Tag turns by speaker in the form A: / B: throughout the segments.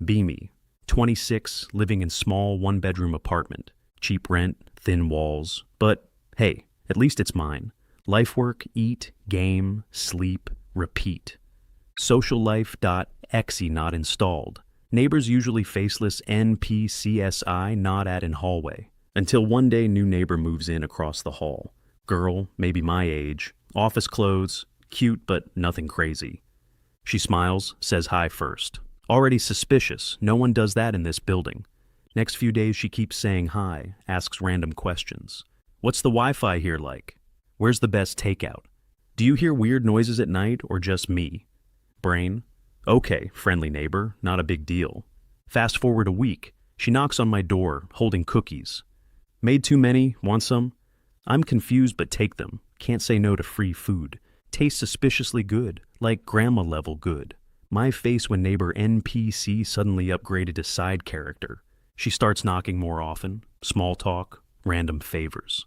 A: Beamy, 26, living in small one-bedroom apartment. Cheap rent, thin walls. But hey, at least it's mine. Life work, eat, game, sleep, repeat. Social life.exe not installed. Neighbors usually faceless NPCSI not at in hallway. Until one day new neighbor moves in across the hall. Girl, maybe my age. Office clothes, cute but nothing crazy. She smiles, says hi first. Already suspicious, no one does that in this building. Next few days she keeps saying hi, asks random questions. What's the Wi-Fi here like? Where's the best takeout? Do you hear weird noises at night or just me? Brain. Okay, friendly neighbor, not a big deal. Fast forward a week, she knocks on my door, holding cookies. Made too many, want some? I'm confused but take them, can't say no to free food. Tastes suspiciously good, like grandma level good. My face when neighbor NPC suddenly upgraded to side character. She starts knocking more often, small talk, random favors.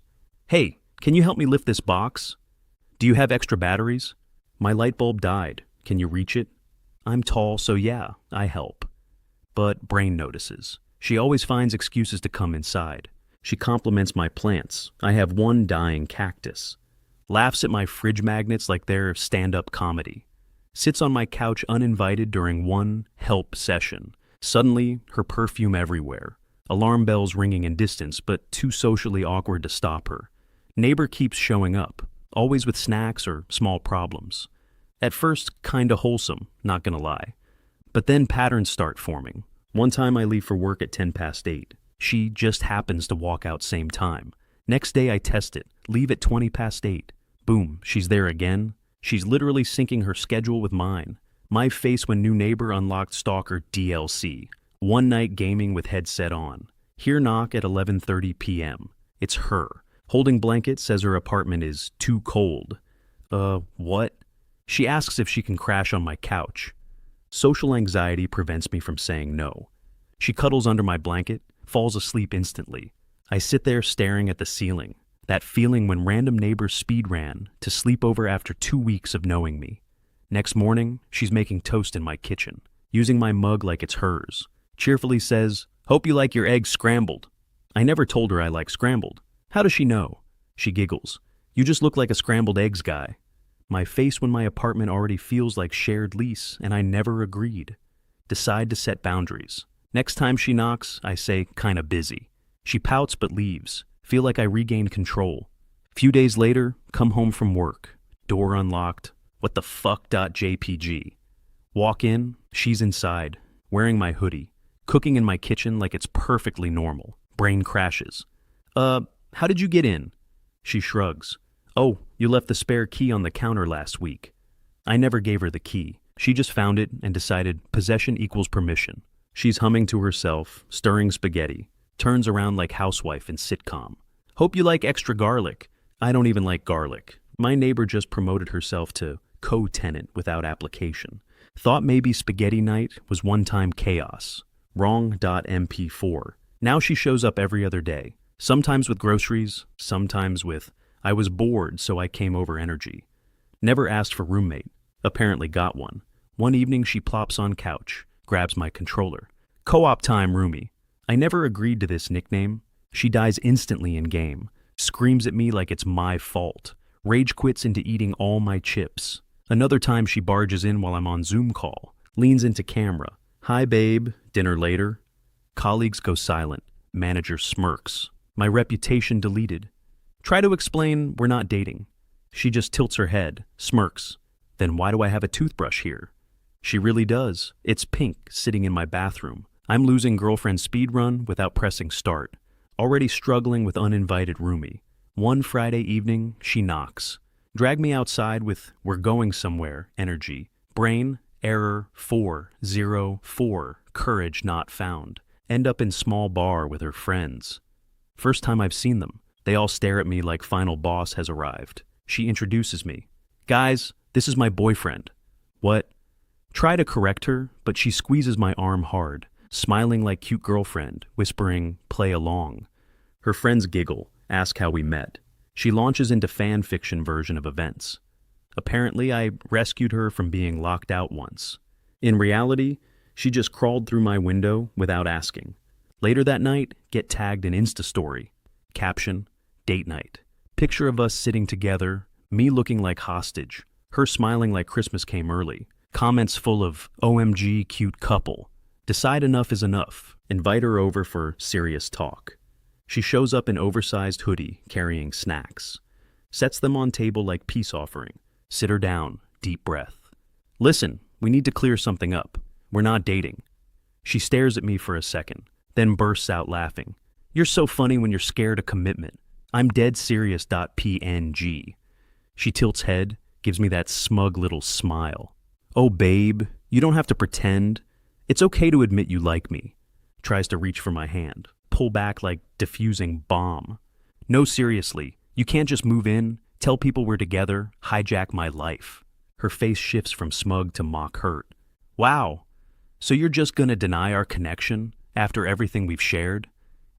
A: Hey, can you help me lift this box? Do you have extra batteries? My light bulb died, can you reach it? I'm tall, so yeah, I help. But brain notices. She always finds excuses to come inside. She compliments my plants. I have one dying cactus. Laughs at my fridge magnets like they're stand-up comedy. Sits on my couch uninvited during one help session. Suddenly, her perfume everywhere. Alarm bells ringing in distance, but too socially awkward to stop her. Neighbor keeps showing up, always with snacks or small problems. At first, kinda wholesome, not gonna lie. But then patterns start forming. One time I leave for work at 8:10. She just happens to walk out same time. Next day I test it, leave at 8:20. Boom, she's there again. She's literally syncing her schedule with mine. My face when new neighbor unlocked stalker DLC. One night gaming with headset on. Hear knock at 11:30 p.m. It's her. Holding blanket, says her apartment is too cold. What? She asks if she can crash on my couch. Social anxiety prevents me from saying no. She cuddles under my blanket, falls asleep instantly. I sit there staring at the ceiling. That feeling when random neighbors speed ran to sleep over after 2 weeks of knowing me. Next morning, she's making toast in my kitchen, using my mug like it's hers. Cheerfully says, "Hope you like your eggs scrambled." I never told her I like scrambled. How does she know? She giggles. You just look like a scrambled eggs guy. My face when my apartment already feels like shared lease and I never agreed. Decide to set boundaries. Next time she knocks, I say, kinda busy. She pouts but leaves. Feel like I regained control. Few days later, come home from work. Door unlocked. What the fuck.jpg. Walk in, she's inside, wearing my hoodie, cooking in my kitchen like it's perfectly normal. Brain crashes. How did you get in? She shrugs. Oh, you left the spare key on the counter last week. I never gave her the key. She just found it and decided possession equals permission. She's humming to herself, stirring spaghetti. Turns around like housewife in sitcom. Hope you like extra garlic. I don't even like garlic. My neighbor just promoted herself to co-tenant without application. Thought maybe spaghetti night was one-time chaos. Wrong.mp4. Now she shows up every other day. Sometimes with groceries, sometimes with, I was bored so I came over energy. Never asked for roommate. Apparently got one. One evening she plops on couch, grabs my controller. Co-op time, roomie. I never agreed to this nickname. She dies instantly in game, screams at me like it's my fault, rage quits into eating all my chips. Another time she barges in while I'm on Zoom call, leans into camera. Hi babe, dinner later. Colleagues go silent, manager smirks. My reputation deleted. Try to explain we're not dating. She just tilts her head, smirks. Then why do I have a toothbrush here? She really does. It's pink, sitting in my bathroom. I'm losing girlfriend speedrun without pressing start. Already struggling with uninvited roomie. One Friday evening, she knocks. Drag me outside with "we're going somewhere" energy. Brain, error 404, courage not found. End up in small bar with her friends. First time I've seen them. They all stare at me like final boss has arrived. She introduces me. Guys, this is my boyfriend. What? Try to correct her, but she squeezes my arm hard. Smiling like cute girlfriend, whispering, play along. Her friends giggle, ask how we met. She launches into fan fiction version of events. Apparently, I rescued her from being locked out once. In reality, She just crawled through my window without asking. Later that night, get tagged in Insta story. Caption, date night. Picture of us sitting together, me looking like hostage, her smiling like Christmas came early. Comments full of OMG cute couple. Decide enough is enough. Invite her over for serious talk. She shows up in oversized hoodie carrying snacks. Sets them on table like peace offering. Sit her down, deep breath. Listen, we need to clear something up. We're not dating. She stares at me for a second, then bursts out laughing. You're so funny when you're scared of commitment. I'm dead serious. PNG. She tilts head, gives me that smug little smile. Oh babe, you don't have to pretend. It's okay to admit you like me. Tries to reach for my hand, pull back like diffusing bomb. No, seriously, you can't just move in, tell people we're together, hijack my life. Her face shifts from smug to mock hurt. Wow, so you're just gonna deny our connection after everything we've shared?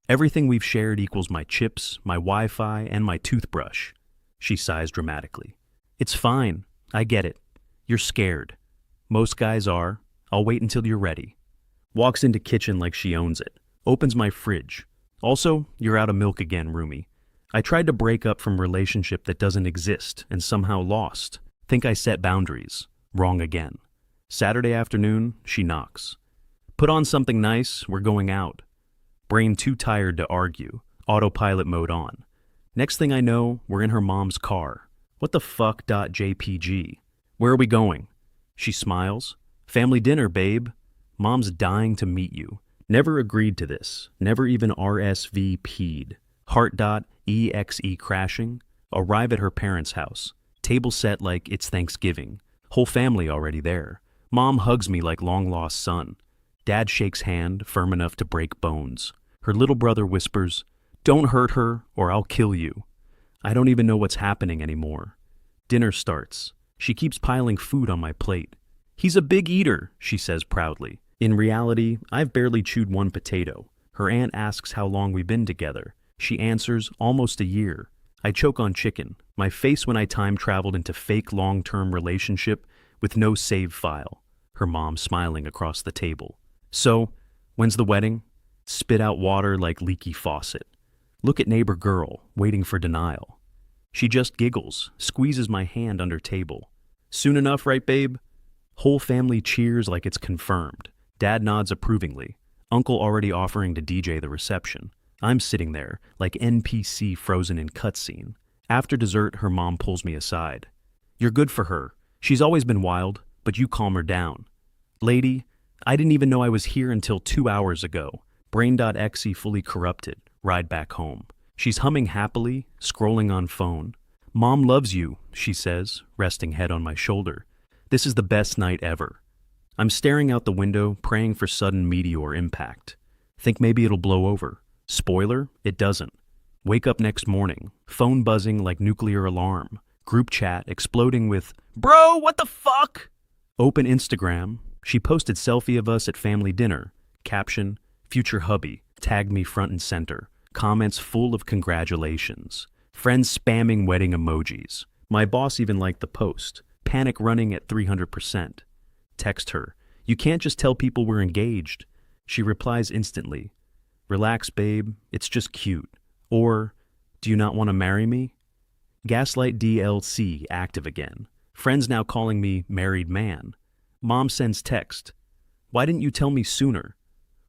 A: Everything we've shared equals my chips, my Wi-Fi, and my toothbrush. She sighs dramatically. It's fine, I get it. You're scared. Most guys are. I'll wait until you're ready. Walks into kitchen like she owns it. Opens my fridge. Also, you're out of milk again, roomie. I tried to break up from relationship that doesn't exist and somehow lost. Think I set boundaries. Wrong again. Saturday afternoon, she knocks. Put on something nice, we're going out. Brain too tired to argue. Autopilot mode on. Next thing I know, we're in her mom's car. What the fuck? .jpg. Where are we going? She smiles. Family dinner, babe. Mom's dying to meet you. Never agreed to this. Never even RSVP'd. Heart.exe crashing. Arrive at her parents' house. Table set like it's Thanksgiving. Whole family already there. Mom hugs me like long-lost son. Dad shakes hand, firm enough to break bones. Her little brother whispers, "Don't hurt her or I'll kill you." I don't even know what's happening anymore. Dinner starts. She keeps piling food on my plate. He's a big eater, she says proudly. In reality, I've barely chewed one potato. Her aunt asks how long we've been together. She answers, almost a year. I choke on chicken, my face when I time traveled into fake long-term relationship with no save file. Her mom smiling across the table. So, when's the wedding? Spit out water like leaky faucet. Look at neighbor girl, waiting for denial. She just giggles, squeezes my hand under table. Soon enough, right, babe? Whole family cheers like it's confirmed. Dad nods approvingly. Uncle already offering to DJ the reception. I'm sitting there, like NPC frozen in cutscene. After dessert, her mom pulls me aside. You're good for her. She's always been wild, but you calm her down. Lady, I didn't even know I was here until 2 hours ago. Brain.exe fully corrupted. Ride back home. She's humming happily, scrolling on phone. Mom loves you, she says, resting head on my shoulder. This is the best night ever. I'm staring out the window, praying for sudden meteor impact. Think maybe it'll blow over. Spoiler, it doesn't. Wake up next morning, phone buzzing like nuclear alarm. Group chat exploding with, "Bro, what the fuck?" Open Instagram. She posted selfie of us at family dinner. Caption, "Future hubby." Tagged me front and center. Comments full of congratulations. Friends spamming wedding emojis. My boss even liked the post. Panic running at 300%. Text her. You can't just tell people we're engaged. She replies instantly. Relax, babe. It's just cute. Or, do you not want to marry me? Gaslight DLC active again. Friends now calling me married man. Mom sends text. Why didn't you tell me sooner?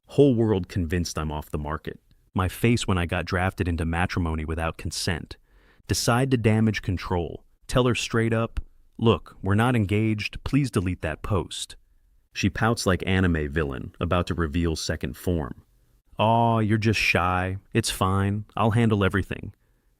A: Whole world convinced I'm off the market. My face when I got drafted into matrimony without consent. Decide to damage control. Tell her straight up, look, we're not engaged, please delete that post. She pouts like anime villain, about to reveal second form. Aw, you're just shy. It's fine. I'll handle everything.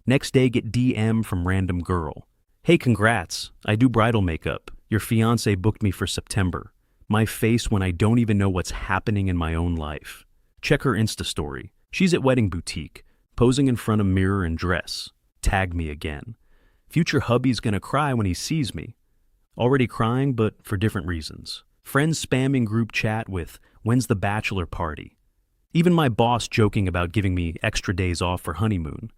A: Next day get DM from random girl. Hey, congrats. I do bridal makeup. Your fiancé booked me for September. My face when I don't even know what's happening in my own life. Check her Insta story. She's at wedding boutique, posing in front of mirror and dress. Tag me again. Future hubby's gonna cry when he sees me. Already crying, but for different reasons. Friends spamming group chat with, when's the bachelor party? Even my boss joking about giving me extra days off for honeymoon.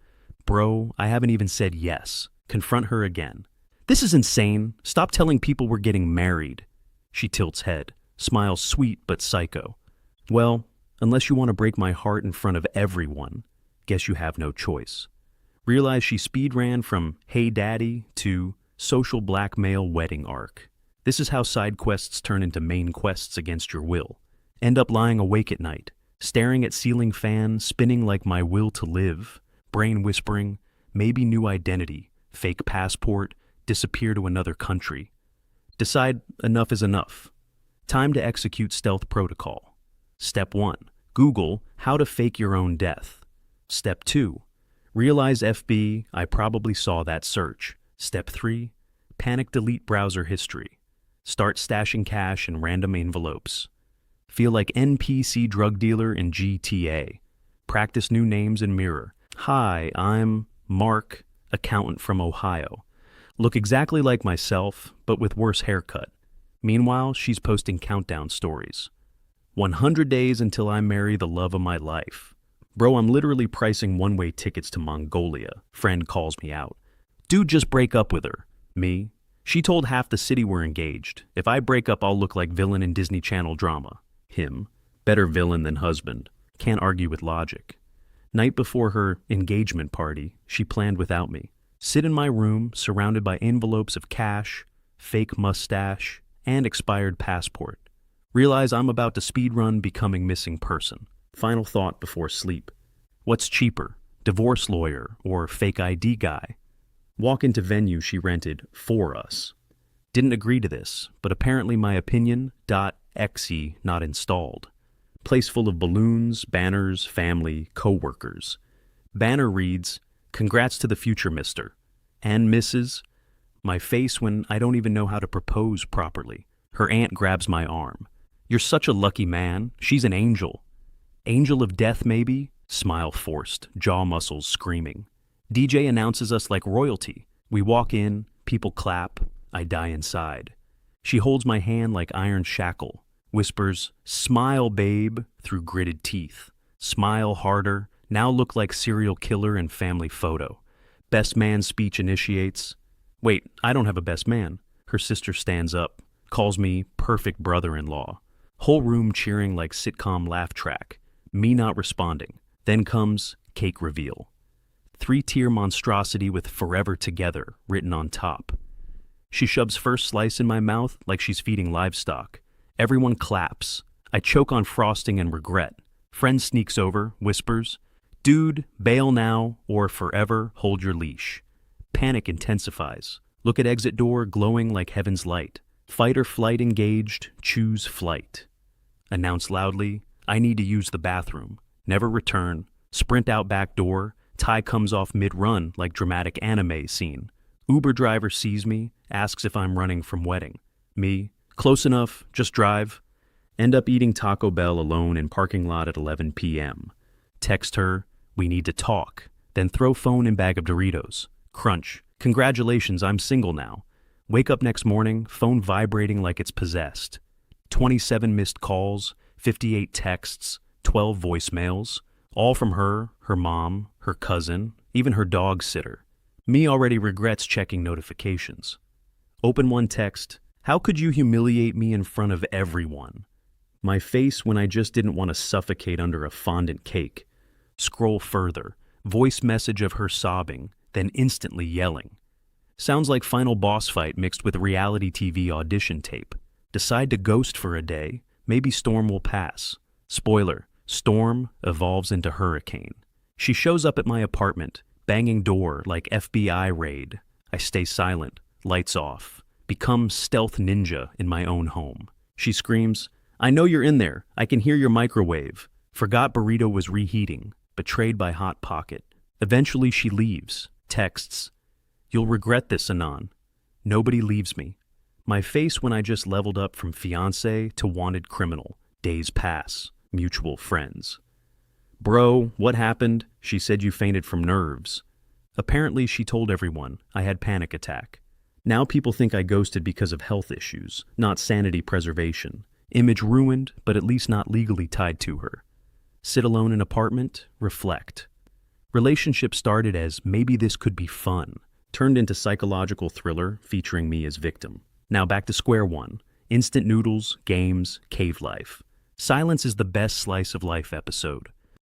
A: Bro, I haven't even said yes. Confront her again. This is insane. Stop telling people we're getting married. She tilts head. Smile sweet but psycho. Well, unless you want to break my heart in front of everyone, guess you have no choice. Realize she speed ran from Hey Daddy to social blackmail wedding arc. This is how side quests turn into main quests against your will. End up lying awake at night, staring at ceiling fan, spinning like my will to live, brain whispering, maybe new identity, fake passport, disappear to another country. Decide enough is enough. Time to execute stealth protocol. Step 1. Google how to fake your own death. Step 2. Realize FB, I probably saw that search. Step 3. Panic delete browser history. Start stashing cash in random envelopes. Feel like NPC drug dealer in GTA. Practice new names in mirror. Hi, I'm Mark, accountant from Ohio. Look exactly like myself, but with worse haircut. Meanwhile, she's posting countdown stories. 100 days until I marry the love of my life. Bro, I'm literally pricing one-way tickets to Mongolia. Friend calls me out. Dude, just break up with her. Me? She told half the city we're engaged. If I break up, I'll look like villain in Disney Channel drama. Him. Better villain than husband. Can't argue with logic. Night before her engagement party, she planned without me. Sit in my room, surrounded by envelopes of cash, fake mustache, and expired passport. Realize I'm about to speedrun becoming missing person. Final thought before sleep. What's cheaper, divorce lawyer or fake ID guy? Walk into venue she rented for us. Didn't agree to this, but apparently my opinion.exe not installed. Place full of balloons, banners, family, co-workers. Banner reads, "Congrats to the future, mister." And Mrs. My face when I don't even know how to propose properly. Her aunt grabs my arm. "You're such a lucky man. She's an angel." Angel of death, maybe? Smile forced, jaw muscles screaming. DJ announces us like royalty. We walk in, people clap, I die inside. She holds my hand like iron shackle, whispers, "Smile, babe," through gritted teeth. Smile harder, now look like serial killer in family photo. Best man speech initiates. Wait, I don't have a best man. Her sister stands up, calls me perfect brother-in-law. Whole room cheering like sitcom laugh track. Me not responding. Then comes cake reveal. 3-tier monstrosity with "forever together" written on top. She shoves first slice in my mouth like she's feeding livestock. Everyone claps. I choke on frosting and regret. Friend sneaks over, whispers, "Dude, bail now or forever hold your leash." Panic intensifies. Look at exit door glowing like heaven's light. Fight or flight engaged, choose flight. Announce loudly, "I need to use the bathroom." Never return. Sprint out back door. Tie comes off mid-run like dramatic anime scene. Uber driver sees me, asks if I'm running from wedding. Me, close enough, just drive. End up eating Taco Bell alone in parking lot at 11 p.m. Text her, "We need to talk." Then throw phone in bag of Doritos. Crunch. "Congratulations, I'm single now." Wake up next morning, phone vibrating like it's possessed. 27 missed calls, 58 texts, 12 voicemails, all from her, her mom, her cousin, even her dog sitter. Me already regrets checking notifications. Open one text, "How could you humiliate me in front of everyone?" My face when I just didn't want to suffocate under a fondant cake. Scroll further, voice message of her sobbing, then instantly yelling. Sounds like final boss fight mixed with reality TV audition tape. Decide to ghost for a day, maybe storm will pass. Spoiler, storm evolves into hurricane. She shows up at my apartment, banging door like FBI raid. I stay silent, lights off, become stealth ninja in my own home. She screams, "I know you're in there. I can hear your microwave." Forgot burrito was reheating, betrayed by hot pocket. Eventually she leaves, texts, "You'll regret this, Anon." Nobody leaves me. My face when I just leveled up from fiancé to wanted criminal. Days pass, mutual friends. "Bro, what happened?" She said you fainted from nerves. Apparently she told everyone I had panic attack. Now people think I ghosted because of health issues, not sanity preservation. Image ruined, but at least not legally tied to her. Sit alone in apartment, reflect. Relationship started as maybe this could be fun, turned into psychological thriller featuring me as victim. Now back to square one. Instant noodles, games, cave life. Silence is the best slice of life episode.